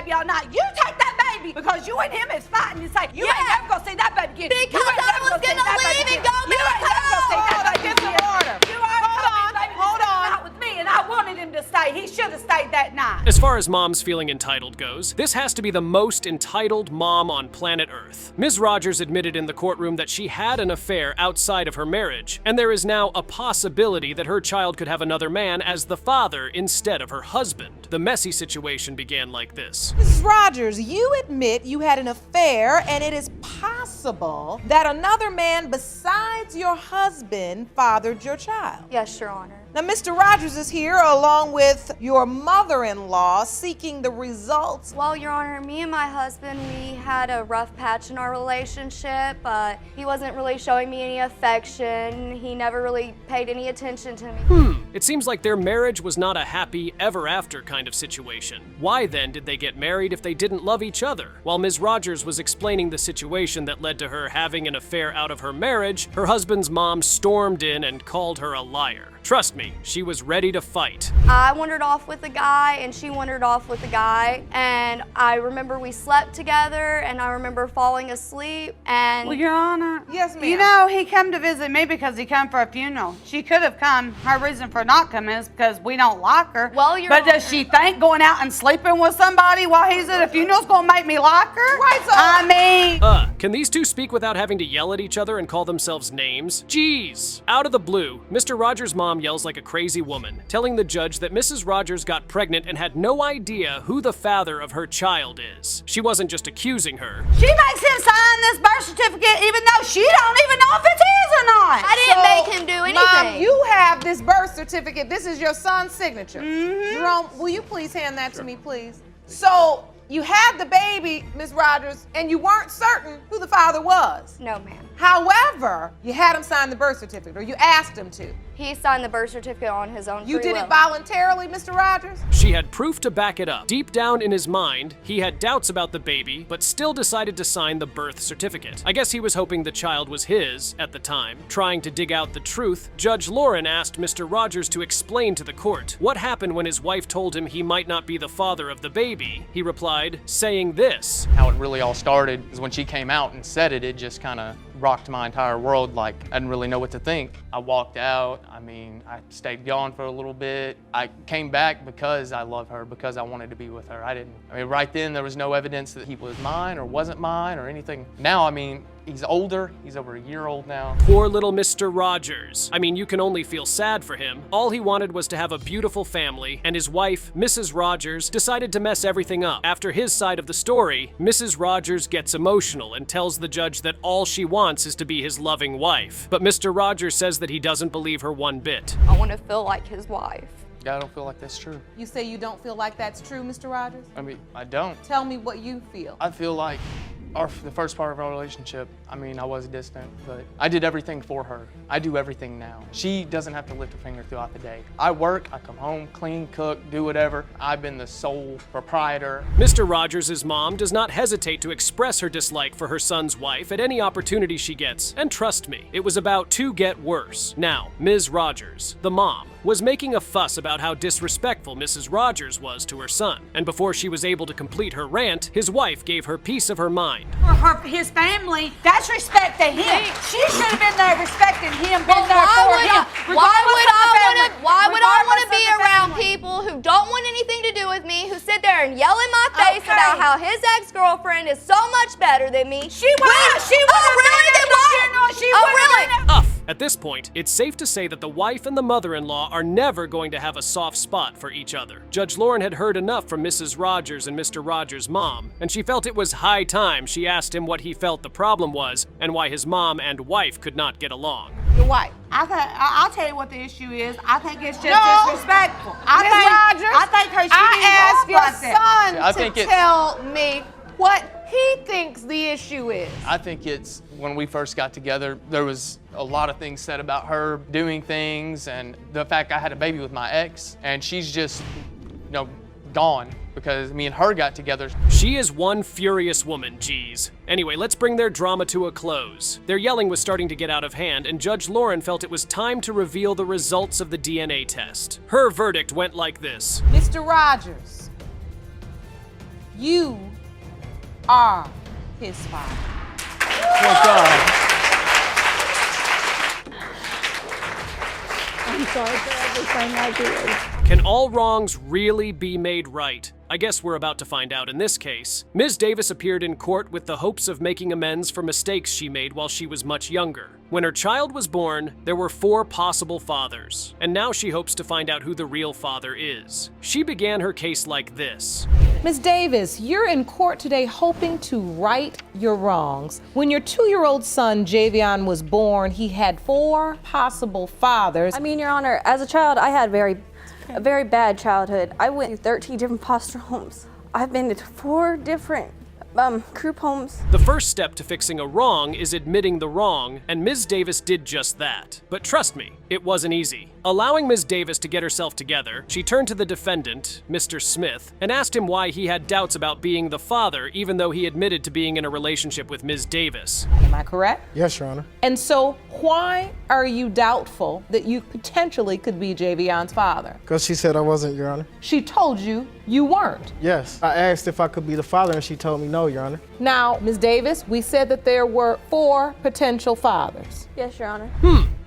baby all night. You take that baby because you and him is fighting and say, you ain't never gonna see that baby again. Because I was gonna leave and go You ain't never gonna see that baby Get some again. water. You are coming, baby, hold to spend the on. night with me, and I wanted him to stay. He should have stayed that night. As far as moms feeling entitled goes, this has to be the most entitled mom on planet Earth. Ms. Rogers admitted in the courtroom that she had an affair outside of her marriage, and there is now a possibility that her child could have another man as the father instead of her husband. The messy situation began like this. Mrs. Rogers, you admit you had an affair, and it is possible that another man besides your husband fathered your child. Yes, Your Honor. Now, Mr. Rogers is here along with your mother-in-law seeking the results. Well, Your Honor, me and my husband, we had a rough patch in our relationship. He wasn't really showing me any affection. He never really paid any attention to me. It seems like their marriage was not a happy ever after kind of situation. Why then did they get married if they didn't love each other? While Ms. Rogers was explaining the situation that led to her having an affair out of her marriage, her husband's mom stormed in and called her a liar. Trust me, she was ready to fight. I wandered off with a guy and she wandered off with a guy, and I remember we slept together and I remember falling asleep and... Well, Your Honor. Yes, ma'am. You know, he come to visit me because he come for a funeral. She could have come. Her reason for not coming is because we don't like her. Well, Your But Honor. does she think going out and sleeping with somebody while he's at a funeral is going to make me like her? Right, so- I mean... Can these two speak without having to yell at each other and call themselves names? Jeez. Out of the blue, Mr. Rogers' mom yells like a crazy woman, telling the judge that Mrs. Rogers got pregnant and had no idea who the father of her child is. She wasn't just accusing her. She makes him sign this birth certificate even though she don't even know if it's his or not. I didn't make him do anything. Mom, you have this birth certificate. This is your son's signature. Jerome, will you please hand that to me, please? So, you had the baby, Ms. Rogers, and you weren't certain who the father was. No, ma'am. However, you had him sign the birth certificate, or you asked him to. He signed the birth certificate on his own You free did it will. voluntarily, Mr. Rogers? She had proof to back it up. Deep down in his mind, he had doubts about the baby, but still decided to sign the birth certificate. I guess he was hoping the child was his at the time. Trying to dig out the truth, Judge Lauren asked Mr. Rogers to explain to the court what happened when his wife told him he might not be the father of the baby. He replied, saying this. How it really all started is when she came out and said it, it just kind of rocked my entire world. Like, I didn't really know what to think. I walked out. I I stayed gone for a little bit. I came back because I love her, because I wanted to be with her. Right then there was no evidence that he was mine or wasn't mine or anything. Now, he's older. He's over a year old now. Poor little Mr. Rogers. You can only feel sad for him. All he wanted was to have a beautiful family, and his wife, Mrs. Rogers, decided to mess everything up. After his side of the story, Mrs. Rogers gets emotional and tells the judge that all she wants is to be his loving wife. But Mr. Rogers says that he doesn't believe her one bit. I want to feel like his wife. I don't feel like that's true. You say you don't feel like that's true, Mr. Rogers? I don't. Tell me what you feel. I feel like the first part of our relationship, I was distant, but I did everything for her. I do everything now. She doesn't have to lift her finger throughout the day. I work, I come home, clean, cook, do whatever. I've been the sole proprietor. Mr. Rogers' mom does not hesitate to express her dislike for her son's wife at any opportunity she gets, and trust me, it was about to get worse. Now, Ms. Rogers, the mom, was making a fuss about how disrespectful Mrs. Rogers was to her son, and before she was able to complete her rant, his wife gave her piece of her mind. For his family, That's respect to him. She should have been there respecting him, been Well, there for him. why would I want to be around people who don't want anything to do with me, who sit there and yell in my face Okay. about how his ex-girlfriend is so much better than me? She would have Oh, really? been at Then the why? funeral. She Oh, would have really? been at- At this point, it's safe to say that the wife and the mother-in-law are never going to have a soft spot for each other. Judge Lauren had heard enough from Mrs. Rogers and Mr. Rogers' mom, and she felt it was high time she asked him what he felt the problem was and why his mom and wife could not get along. Your wife. I'll tell you what the issue is. I think it's just No. disrespectful. Ms. I Rogers, think her I asked your like that. I son think to it's- tell me what he thinks the issue is. I think it's when we first got together, there was a lot of things said about her doing things, and the fact I had a baby with my ex, and she's just, gone because me and her got together. She is one furious woman, geez. Anyway, let's bring their drama to a close. Their yelling was starting to get out of hand, and Judge Lauren felt it was time to reveal the results of the DNA test. Her verdict went like this. Mr. Rogers, You are his father. Thank God. I'm sorry for everything I did. Can all wrongs really be made right? I guess we're about to find out in this case. Ms. Davis appeared in court with the hopes of making amends for mistakes she made while she was much younger. When her child was born, there were 4 possible fathers, and now she hopes to find out who the real father is. She began her case like this. Ms. Davis, you're in court today hoping to right your wrongs. When your 2-year-old son, Javion, was born, he had 4 possible fathers. I mean, Your Honor, as a child, I had a very bad childhood. I went through 13 different foster homes. I've been to 4 different group homes. The first step to fixing a wrong is admitting the wrong, and Ms. Davis did just that. But trust me, it wasn't easy. Allowing Ms. Davis to get herself together, she turned to the defendant, Mr. Smith, and asked him why he had doubts about being the father, even though he admitted to being in a relationship with Ms. Davis. Am I correct? Yes, Your Honor. And so, why are you doubtful that you potentially could be Javion's father? Because she said I wasn't, Your Honor. She told you you weren't. Yes. I asked if I could be the father, and she told me no, Your Honor. Now, Ms. Davis, we said that there were 4 potential fathers. Yes, Your Honor.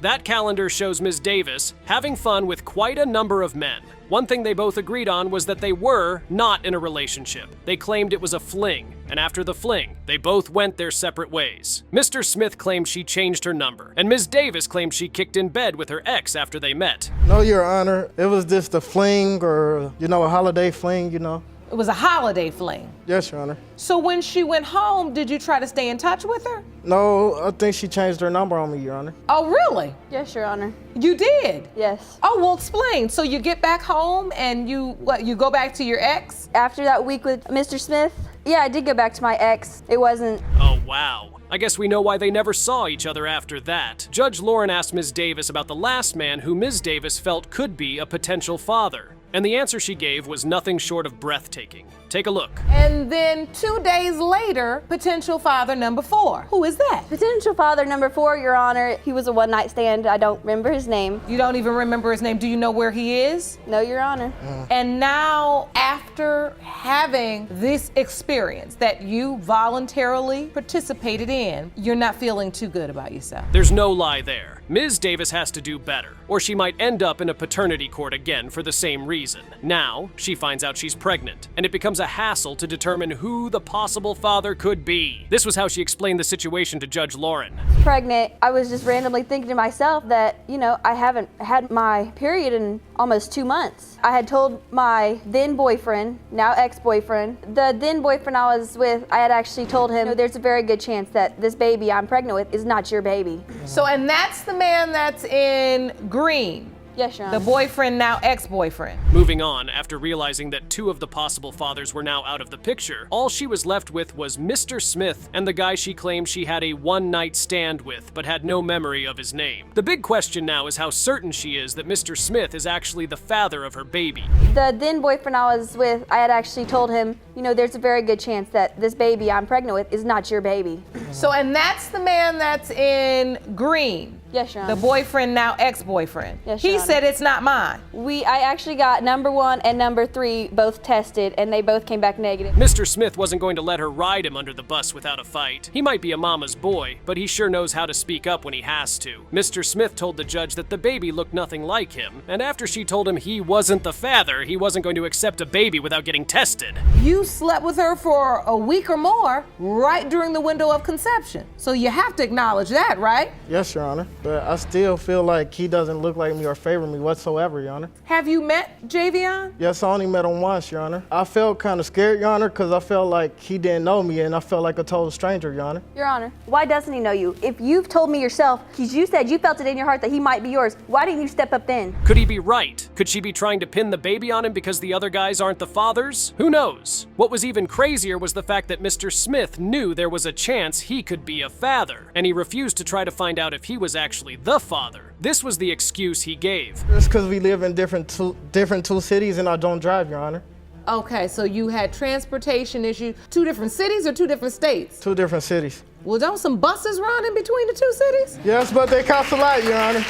That calendar shows Ms. Davis having fun with quite a number of men. One thing they both agreed on was that they were not in a relationship. They claimed it was a fling, and after the fling, they both went their separate ways. Mr. Smith claimed she changed her number, and Ms. Davis claimed she kicked in bed with her ex after they met. No, Your Honor. It was just a fling or, a holiday fling, It was a holiday fling. Yes, Your Honor. So when she went home, did you try to stay in touch with her? No, I think she changed her number on me, Your Honor. Oh, really? Yes, Your Honor. You did? Yes. Oh, well, explain. So you get back home and you go back to your ex? After that week with Mr. Smith, yeah, I did go back to my ex. It wasn't. Oh, wow. I guess we know why they never saw each other after that. Judge Lauren asked Ms. Davis about the last man who Ms. Davis felt could be a potential father. And the answer she gave was nothing short of breathtaking. Take a look. And then 2 days later, potential father number 4. Who is that? Potential father number 4, Your Honor. He was a one-night stand. I don't remember his name. You don't even remember his name. Do you know where he is? No, Your Honor. And now, after having this experience that you voluntarily participated in, you're not feeling too good about yourself. There's no lie there. Ms. Davis has to do better, or she might end up in a paternity court again for the same reason. Now, she finds out she's pregnant, and it becomes a hassle to determine who the possible father could be. This was how she explained the situation to Judge Lauren. Pregnant, I was just randomly thinking to myself that, I haven't had my period in almost 2 months. I had told my then boyfriend, now ex-boyfriend, the then boyfriend I was with, I had actually told him, there's a very good chance that this baby I'm pregnant with is not your baby. So, and that's the man that's in green. Yes, Your Honor. The boyfriend, now ex-boyfriend. Moving on, after realizing that 2 of the possible fathers were now out of the picture, all she was left with was Mr. Smith and the guy she claimed she had a one-night stand with, but had no memory of his name. The big question now is how certain she is that Mr. Smith is actually the father of her baby. The then boyfriend I was with, I had actually told him, there's a very good chance that this baby I'm pregnant with is not your baby. So, and that's the man that's in green. Yes, Your Honor. The boyfriend, now ex-boyfriend. Yes, he Your Honor. said it's not mine. I actually got number 1 and number 3 both tested, and they both came back negative. Mr. Smith wasn't going to let her ride him under the bus without a fight. He might be a mama's boy, but he sure knows how to speak up when he has to. Mr. Smith told the judge that the baby looked nothing like him, and after she told him he wasn't the father, he wasn't going to accept a baby without getting tested. You slept with her for a week or more, right during the window of conception. So you have to acknowledge that, right? Yes, Your Honor. But I still feel like he doesn't look like me or favor me whatsoever, Your Honor. Have you met Javion? Yes, I only met him once, Your Honor. I felt kind of scared, Your Honor, because I felt like he didn't know me, and I felt like a total stranger, Your Honor. Your Honor, why doesn't he know you? If you've told me yourself, because you said you felt it in your heart that he might be yours, why didn't you step up then? Could he be right? Could she be trying to pin the baby on him because the other guys aren't the fathers? Who knows? What was even crazier was the fact that Mr. Smith knew there was a chance he could be a father, and he refused to try to find out if he was actually the father. This was the excuse he gave. It's because we live in different two cities and I don't drive, Your Honor. Okay, so you had transportation issues. 2 different cities or 2 different states? 2 different cities. Well, don't some buses run in between the 2 cities? Yes, but they cost a lot, Your Honor.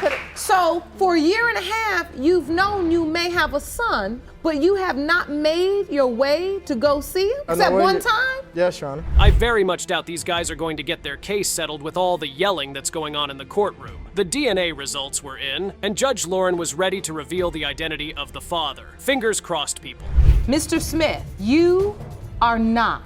could. So for a year and a half, you've known you may have a son, but you have not made your way to go see him? Is that one time? Yes, Your Honor. I very much doubt these guys are going to get their case settled with all the yelling that's going on in the courtroom. The DNA results were in, and Judge Lauren was ready to reveal the identity of the father. Fingers crossed, people. Mr. Smith, you are not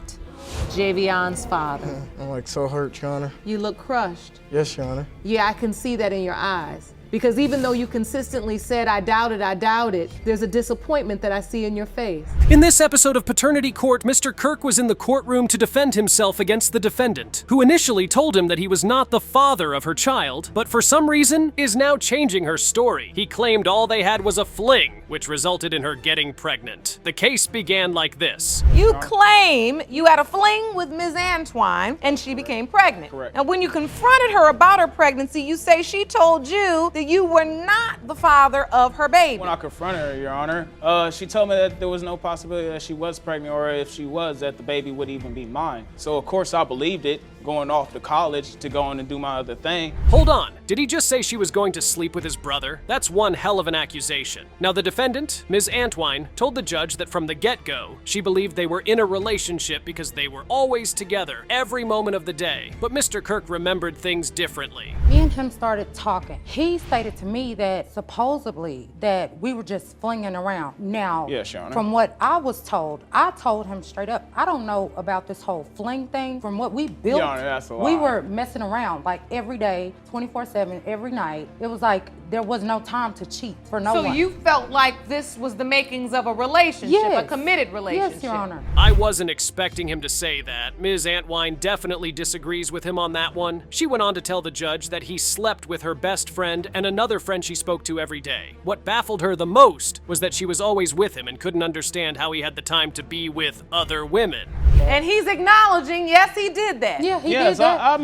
Javion's father. I'm like so hurt, Your Honor. You look crushed. Yes, Your Honor. Yeah, I can see that in your eyes. Because even though you consistently said, I doubt it, there's a disappointment that I see in your face. In this episode of Paternity Court, Mr. Kirk was in the courtroom to defend himself against the defendant, who initially told him that he was not the father of her child, but for some reason is now changing her story. He claimed all they had was a fling, which resulted in her getting pregnant. The case began like this. You claim you had a fling with Ms. Antoine and she became pregnant. Correct. And when you confronted her about her pregnancy, you say she told you that you were not the father of her baby. When I confronted her, Your Honor, she told me that there was no possibility that she was pregnant, or if she was, that the baby would even be mine. So of course I believed it, going off to college to go on and do my other thing. Hold on, did he just say she was going to sleep with his brother? That's one hell of an accusation. Now the defendant, Ms. Antoine, told the judge that from the get-go, she believed they were in a relationship because they were always together every moment of the day. But Mr. Kirk remembered things differently. Me and him started talking. He stated to me that supposedly that we were just flinging around. Now, Yes, Your Honor. from what I was told, I told him straight up, I don't know about this whole fling thing. From what we built, Your Honor, that's a we lie. were messing around like every day, 24/7, every night. It was like there was no time to cheat for no So one. you felt like this was the makings of a relationship, Yes. a committed relationship. Yes, Your Honor. I wasn't expecting him to say that. Ms. Antwine definitely disagrees with him on that one. She went on to tell the judge that he slept with her best friend and another friend she spoke to every day. What baffled her the most was that she was always with him and couldn't understand how he had the time to be with other women. And he's acknowledging, yes, he did that. Yeah, he Yes, did that. I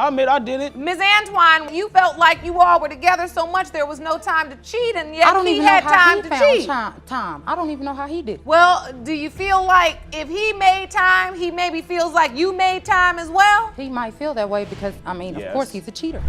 admit I did it. Ms. Antoine, you felt like you all were together so much there was no time to cheat, and yet I don't he even know had how time he to found cheat. time. I don't even know how he did it. Well, do you feel like if he made time, he maybe feels like you made time as well? He might feel that way because, I mean, Yes. of course he's a cheater.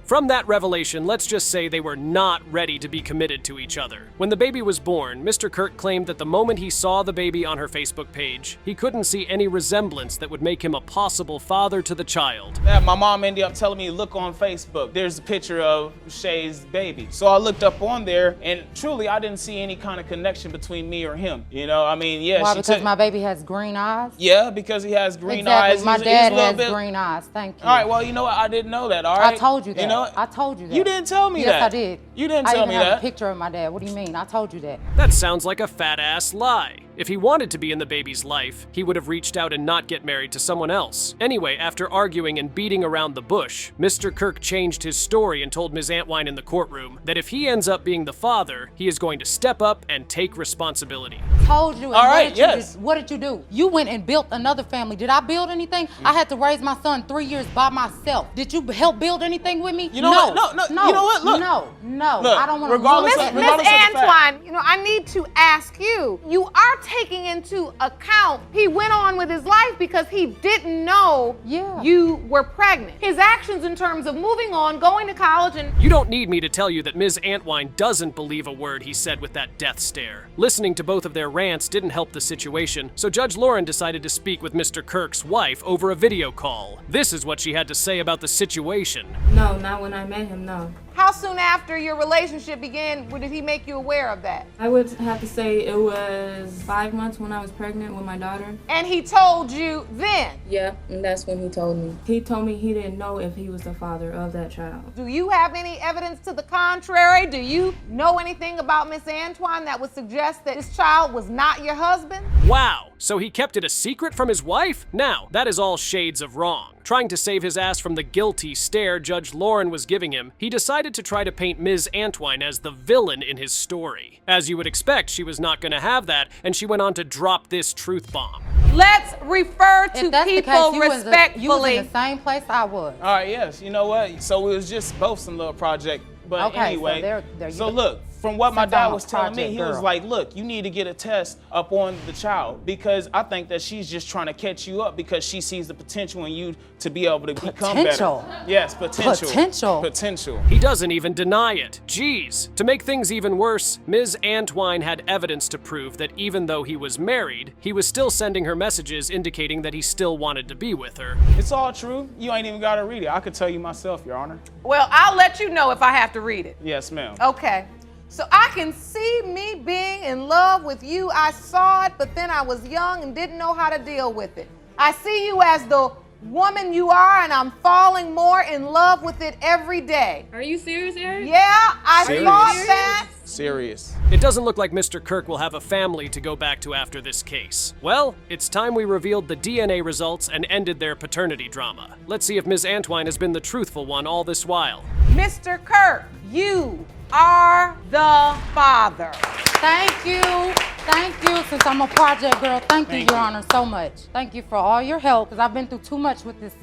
From that revelation, let's just say they were not ready to be committed to each other. When the baby was born, Mr. Kirk claimed that the moment he saw the baby on her Facebook page, he couldn't see any resemblance that would make him a possible father to the child. Yeah, my mom ended up telling me, look on Facebook. There's a picture of Shay's baby. So I looked up on there, and truly, I didn't see any kind of connection between me or him. You know, I mean, yeah. Why? she Because took- my baby has green eyes? Yeah, because he has green Exactly. eyes. My He's a dad little has bit- green eyes. Thank you. All right, well, you know what? I didn't know that, all right? I told you that. You know what? I told you that. You didn't tell me yes, that. Yes, I did. You didn't tell me I even have that. a picture of my dad. What do you mean? I told you that. That sounds like a fat-ass lie. If he wanted to be in the baby's life, he would have reached out and not get married to someone else. Anyway, after arguing and beating around the bush, Mr. Kirk changed his story and told Ms. Antwine in the courtroom that if he ends up being the father, he is going to step up and take responsibility. Told you. And All what right, did you yes. do? What did you do? You went and built another family. Did I build anything? I had to raise my son 3 years by myself. Did you help build anything with me? You know what? No. You know what? Look. No. Look, I don't want to. regardless Miss of- regardless of the fact. Antoine, you know, I need to ask you, you are taking into account he went on with his life because he didn't know you were pregnant. His actions in terms of moving on, going to college, and You don't need me to tell you that Ms. Antwine doesn't believe a word he said with that death stare. Listening to both of their rants didn't help the situation, so Judge Lauren decided to speak with Mr. Kirk's wife over a video call. This is what she had to say about the situation. No, not when I met him, no. how soon after your relationship began did he make you aware of that? I would have to say it was 5 months when I was pregnant with my daughter. And he told you then? Yeah, and that's when he told me. He told me he didn't know if he was the father of that child. Do you have any evidence to the contrary? Do you know anything about Miss Antoine that would suggest that this child was not your husband? Wow, so he kept it a secret from his wife? Now, that is all shades of wrong. Trying to save his ass from the guilty stare Judge Lauren was giving him, he decided to try to paint Ms. Antwine as the villain in his story. As you would expect, she was not going to have that, and she went on to drop this truth bomb. Let's refer to If that's the people case, you respectfully. was in the same place I was. All right, yes. You know what? So it was just both some little project. But Okay, so anyway, there you so go. look, From what my Since dad I'm a was telling me, project he was girl. like, look, you need to get a test up on the child because I think that she's just trying to catch you up because she sees the potential in you to be able to become Potential? better. Yes, potential. Potential? Potential. He doesn't even deny it. Jeez. To make things even worse, Ms. Antwine had evidence to prove that even though he was married, he was still sending her messages indicating that he still wanted to be with her. It's all true. You ain't even got to read it. I could tell you myself, Your Honor. Well, I'll let you know if I have to read it. Yes, ma'am. Okay. So I can see me being in love with you. I saw it, but then I was young and didn't know how to deal with it. I see you as the woman you are, and I'm falling more in love with it every day. Are you serious, Eric? Yeah, I Serious? thought that. Serious. It doesn't look like Mr. Kirk will have a family to go back to after this case. Well, it's time we revealed the DNA results and ended their paternity drama. Let's see if Ms. Antwine has been the truthful one all this while. Mr. Kirk, you are the father. Thank you. Thank you. Since I'm a project girl, thank you, Your Honor, so much. Thank you for all your help, because I've been through too much with this,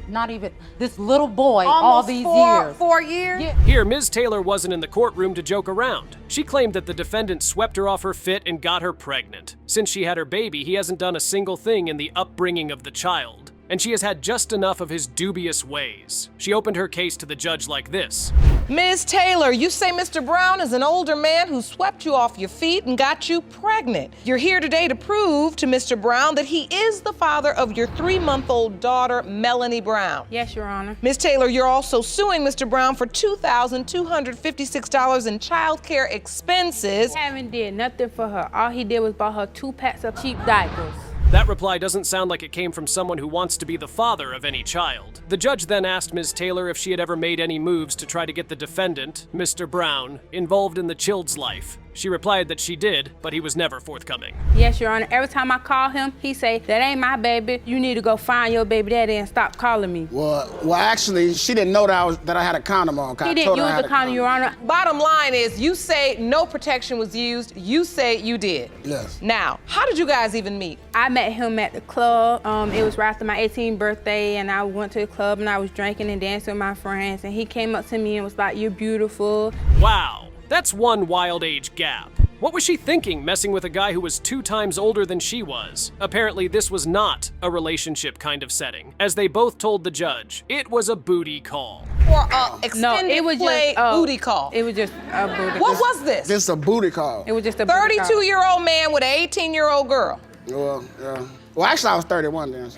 not even, this little boy all these years. 4 years? Yeah. Here, Ms. Taylor wasn't in the courtroom to joke around. She claimed that the defendant swept her off her fit and got her pregnant. Since she had her baby, he hasn't done a single thing in the upbringing of the child. And she has had just enough of his dubious ways. She opened her case to the judge like this. Ms. Taylor, you say Mr. Brown is an older man who swept you off your feet and got you pregnant. You're here today to prove to Mr. Brown that he is the father of your 3-month-old daughter, Melanie Brown. Yes, Your Honor. Ms. Taylor, you're also suing Mr. Brown for $2,256 in child care expenses. He haven't did nothing for her. All he did was bought her 2 packs of cheap diapers. That reply doesn't sound like it came from someone who wants to be the father of any child. The judge then asked Ms. Taylor if she had ever made any moves to try to get the defendant, Mr. Brown, involved in the child's life. She replied that she did, but he was never forthcoming. Yes, Your Honor. Every time I call him, he say, that ain't my baby. You need to go find your baby daddy and stop calling me. Well, actually, she didn't know that I had a condom on. He didn't use the condom, Your Honor. Bottom line is, you say no protection was used. You say you did. Yes. Now, how did you guys even meet? I met him at the club. It was right after my 18th birthday, and I went to the club and I was drinking and dancing with my friends, and he came up to me and was like, you're beautiful. Wow. That's one wild age gap. What was she thinking, messing with a guy who was 2 times older than she was? Apparently, this was not a relationship kind of setting. As they both told the judge, it was a booty call. For an extended it was play just, booty call. It was just a booty What was this? This is a booty call. It was just a booty call. 32-year-old man with an 18-year-old girl. Well, yeah. Well, actually, I was 31 then.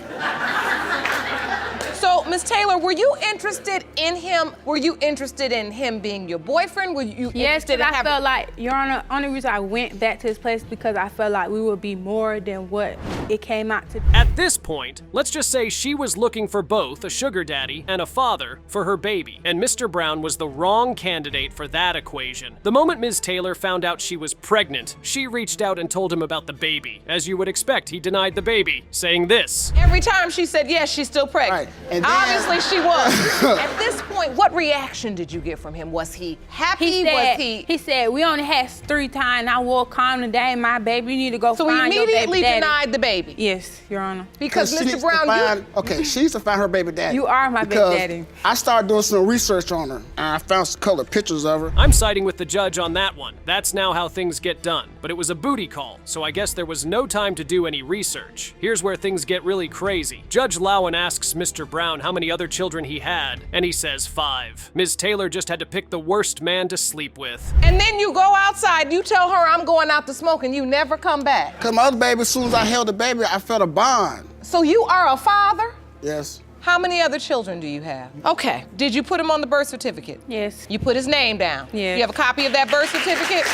So, Ms. Taylor, were you interested in him? Were you interested in him being your boyfriend? Were you Yes, interested because in I having... felt like, Your Honor, only reason I went back to his place because I felt like we would be more than what it came out to be. At this point, let's just say she was looking for both a sugar daddy and a father for her baby, and Mr. Brown was the wrong candidate for that equation. The moment Ms. Taylor found out she was pregnant, she reached out and told him about the baby. As you would expect, he denied the baby, saying this. Every time she said yes, she's still pregnant. Right. And then, obviously she was. At this point, what reaction did you get from him? Was he happy? He said, we only had 3 times. I wore condom. That ain't my baby. You need to go So find he your baby immediately daddy. denied the baby? Yes, Your Honor. Because she Mr. needs Brown, to find, okay, she needs to find her baby daddy. You are my baby because daddy. I started doing some research on her, and I found some colored pictures of her. I'm siding with the judge on that one. That's now how things get done. But it was a booty call, so I guess there was no time to do any research. Here's where things get really crazy. Judge Lowen asks Mr. Brown how many other children he had, and he says 5. Ms. Taylor just had to pick the worst man to sleep with. And then you go outside, you tell her I'm going out to smoke, and you never come back. Because my other baby, as soon as I held the baby, I felt a bond. So you are a father? Yes. How many other children do you have? Okay. Did you put him on the birth certificate? Yes. You put his name down? Yes. You have a copy of that birth certificate?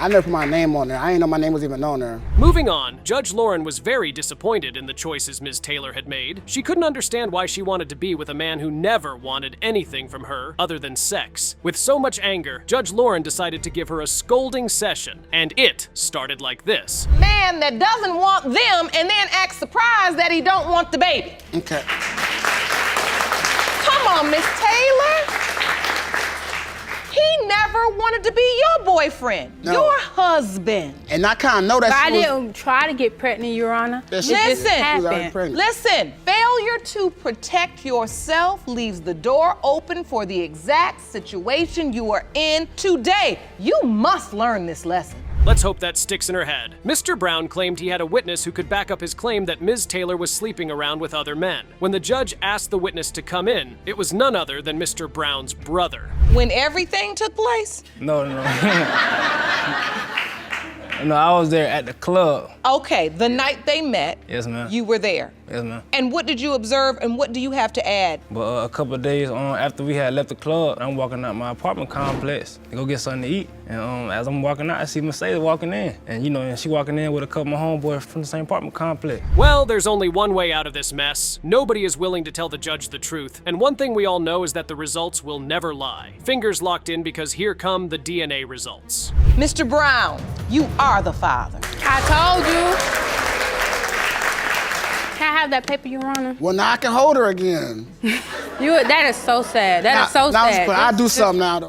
I never put my name on there. I didn't know my name was even on there. Moving on, Judge Lauren was very disappointed in the choices Ms. Taylor had made. She couldn't understand why she wanted to be with a man who never wanted anything from her other than sex. With so much anger, Judge Lauren decided to give her a scolding session, and it started like this. Man that doesn't want them and then acts surprised that he don't want the baby. Okay. Come on, Miss Taylor. He never never wanted to be your boyfriend, your husband. And I kind of know that But I she was, didn't try to get pregnant, Your Honor. that It she just was already happened. pregnant. Listen, failure to protect yourself leaves the door open for the exact situation you are in today. You must learn this lesson. Let's hope that sticks in her head. Mr. Brown claimed he had a witness who could back up his claim that Ms. Taylor was sleeping around with other men. When the judge asked the witness to come in, it was none other than Mr. Brown's brother. When everything took place? No. No, I was there at the club. Okay, the night they met, Yes, ma'am. you were there. Yes, ma'am. And what did you observe and what do you have to add? But a couple of days after we had left the club, I'm walking out my apartment complex to go get something to eat. And as I'm walking out, I see Mercedes walking in. And and she walking in with a couple of my homeboys from the same apartment complex. Well, there's only one way out of this mess. Nobody is willing to tell the judge the truth. And one thing we all know is that the results will never lie. Fingers locked in because here come the DNA results. Mr. Brown, you are the father. I told you. Can I have that paper, Your Honor? Well, now I can hold her again. That is so sad. That is so sad. I'll do something now, though.